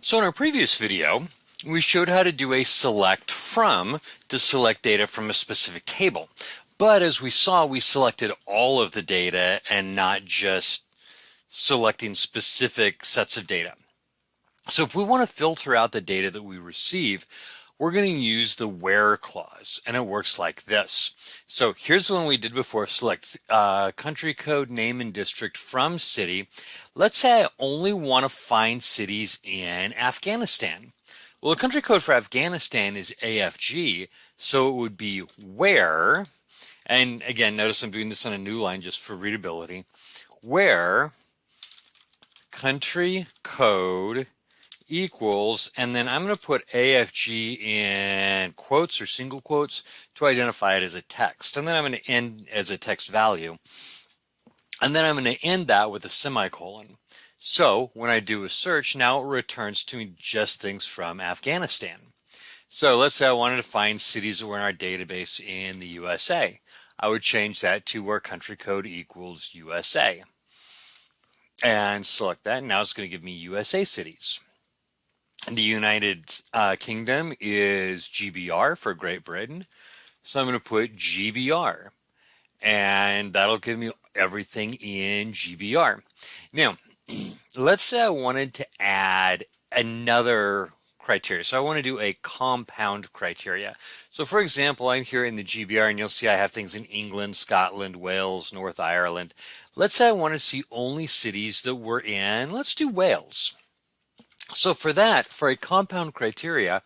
So in our previous video, we showed how to do a select from to select data from a specific table. But as we saw, we selected all of the data and not just selecting specific sets of data. So if we want to filter out the data that we receive, we're going to use the where clause, and it works like this. So here's the one we did before. Select country code, name, and district from city. Let's say I only want to find cities in Afghanistan. Well, the country code for Afghanistan is AFG, so it would be where, and again, notice I'm doing this on a new line just for readability, where country code equals, and then I'm going to put AFG in quotes or single quotes to identify it as a text. And then I'm going to end as a text value. And then I'm going to end that with a semicolon. So when I do a search, now it returns to me just things from Afghanistan. So let's say I wanted to find cities that were in our database in the USA. I would change that to where country code equals USA. And select that. Now it's going to give me USA cities. The United Kingdom is GBR for Great Britain. So I'm going to put GBR. And that'll give me everything in GBR. Now, let's say I wanted to add another criteria. So I want to do a compound criteria. So for example, I'm here in the GBR and you'll see I have things in England, Scotland, Wales, North Ireland. Let's say I want to see only cities that were in, let's do Wales. So for that, for a compound criteria,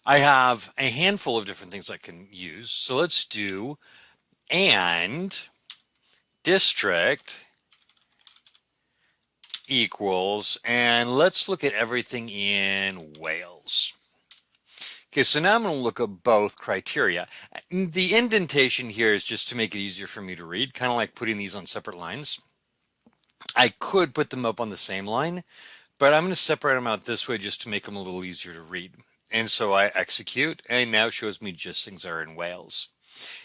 I have a handful of different things I can use. So let's do and district equals, and let's look at everything in Wales. Okay, so now I'm going to look at both criteria. The indentation here is just to make it easier for me to read, kind of like putting these on separate lines. I could put them up on the same line, but I'm going to separate them out this way just to make them a little easier to read. And so I execute, and now it shows me just things that are in Wales.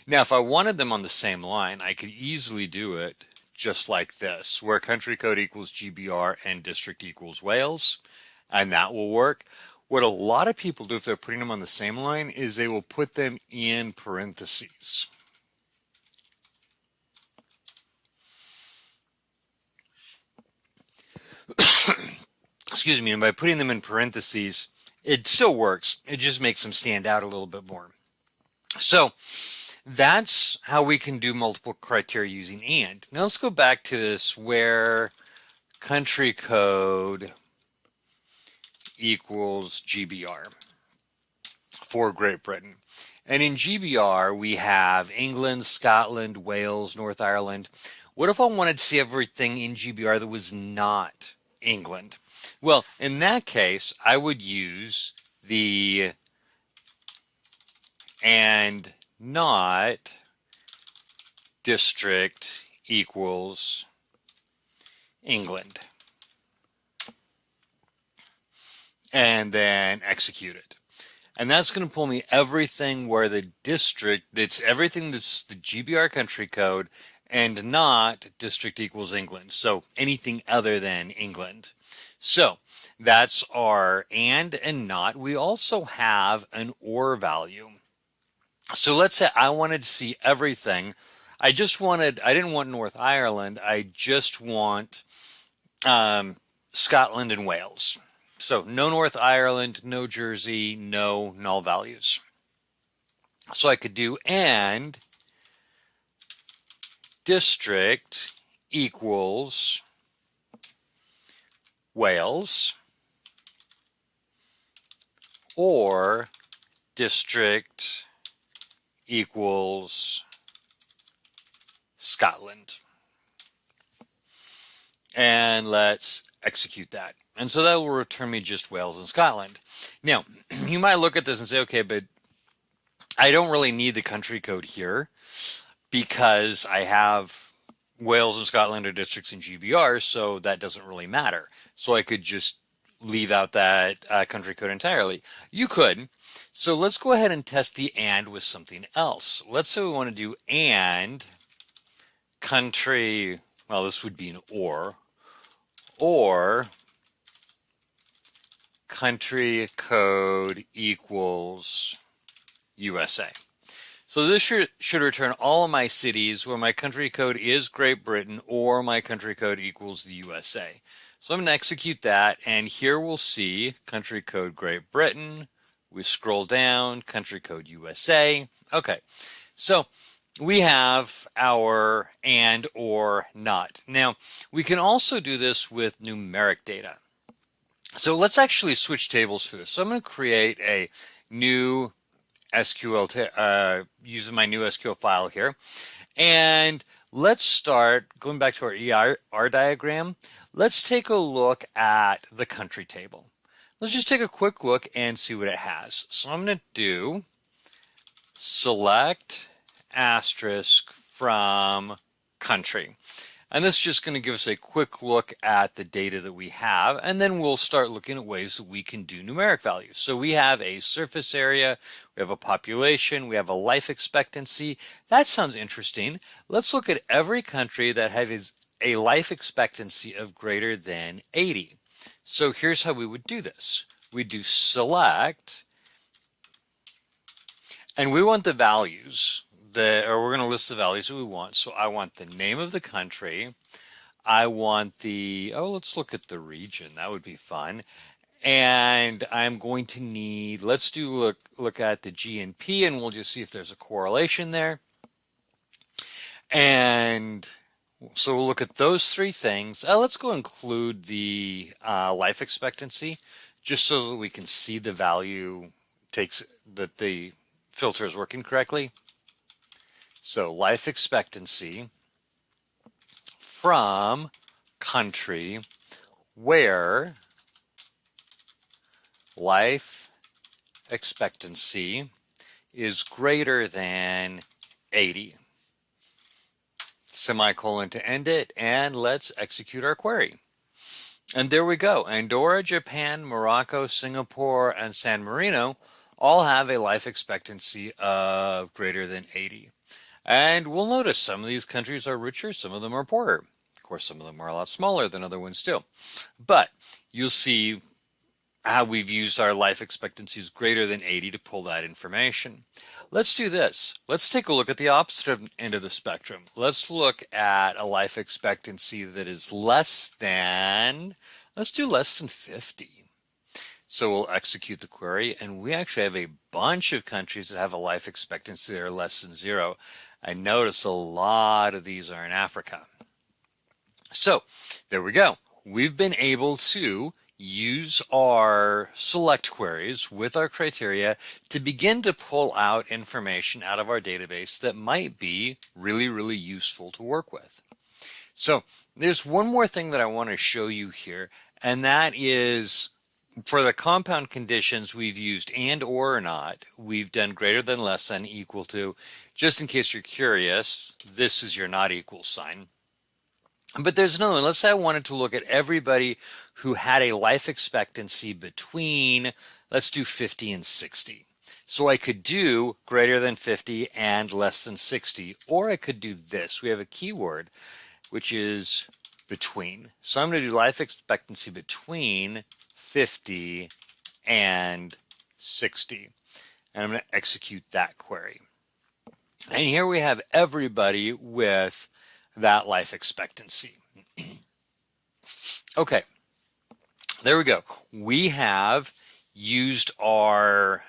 Now, if I wanted them on the same line, I could easily do it just like this, where country code equals GBR and district equals Wales, and that will work. What a lot of people do if they're putting them on the same line is they will put them in parentheses. Excuse me, and by putting them in parentheses, it still works. It just makes them stand out a little bit more. So that's how we can do multiple criteria using and. Now let's go back to this where country code equals GBR for Great Britain. And in GBR, we have England, Scotland, Wales, North Ireland. What if I wanted to see everything in GBR that was not England? Well, in that case, I would use the and not district equals England. And then execute it. And that's going to pull me everything where the district, it's everything that's the GBR country code and not district equals England. So anything other than England. So that's our and not. We also have an or value. So let's say I wanted to see everything. I didn't want North Ireland. I just want Scotland and Wales. So no North Ireland, no Jersey, no null values. So I could do and district equals Wales or district equals Scotland. And let's execute that. And so that will return me just Wales and Scotland. Now, you might look at this and say, okay, but I don't really need the country code here because I have Wales and Scotland are districts in GBR, so that doesn't really matter. So I could just leave out that country code entirely. You could. So let's go ahead and test the and with something else. Let's say we want to do and country, well, this would be an or country code equals USA. So this should return all of my cities where my country code is Great Britain or my country code equals the USA. So I'm going to execute that, and here we'll see country code Great Britain. We scroll down, country code USA. Okay, so we have our and, or, not. Now, we can also do this with numeric data. So let's actually switch tables for this. So I'm going to create a new SQL, using my new SQL file here. And let's start, going back to our ER diagram, let's take a look at the country table. Let's just take a quick look and see what it has. So I'm going to do select asterisk from country. And this is just going to give us a quick look at the data that we have, and then we'll start looking at ways that we can do numeric values. So we have a surface area, we have a population, we have a life expectancy. That sounds interesting. Let's look at every country that has a life expectancy of greater than 80. So here's how we would do this. We do select, and we want the values. Or we're going to list the values that we want. So I want the name of the country. I want the, let's look at the region. That would be fun. And I'm going to need, let's do look at the GNP, and we'll just see if there's a correlation there. And so we'll look at those three things. Let's go include the life expectancy, just so that we can see the value that the filter is working correctly. So life expectancy from country where life expectancy is greater than 80. Semicolon to end it, and let's execute our query. And there we go. Andorra, Japan, Morocco, Singapore, and San Marino all have a life expectancy of greater than 80. And we'll notice some of these countries are richer, some of them are poorer. Of course, some of them are a lot smaller than other ones too. But you'll see how we've used our life expectancies greater than 80 to pull that information. Let's do this. Let's take a look at the opposite end of the spectrum. Let's look at a life expectancy that is less than, let's do less than 50. So we'll execute the query, and we actually have a bunch of countries that have a life expectancy that are less than 0. I notice a lot of these are in Africa. So there we go. We've been able to use our select queries with our criteria to begin to pull out information out of our database that might be really, really useful to work with. So there's one more thing that I want to show you here, and that is for the compound conditions we've used and or not. We've done greater than, less than, equal to. Just in case you're curious, this is your not equal sign. But there's another one. Let's say I wanted to look at everybody who had a life expectancy between, let's do 50 and 60. So I could do greater than 50 and less than 60, or I could do this. We have a keyword, which is between. So I'm going to do life expectancy between 50 and 60. And I'm going to execute that query. And here we have everybody with that life expectancy. Okay, there we go. We have used our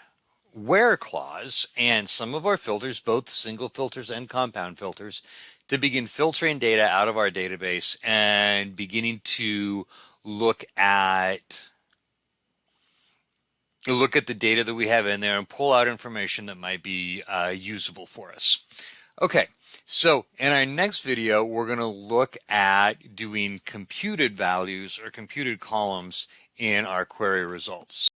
where clause and some of our filters, both single filters and compound filters, to begin filtering data out of our database and beginning to look at the data that we have in there and pull out information that might be usable for us. Okay, so in our next video, we're going to look at doing computed values or computed columns in our query results.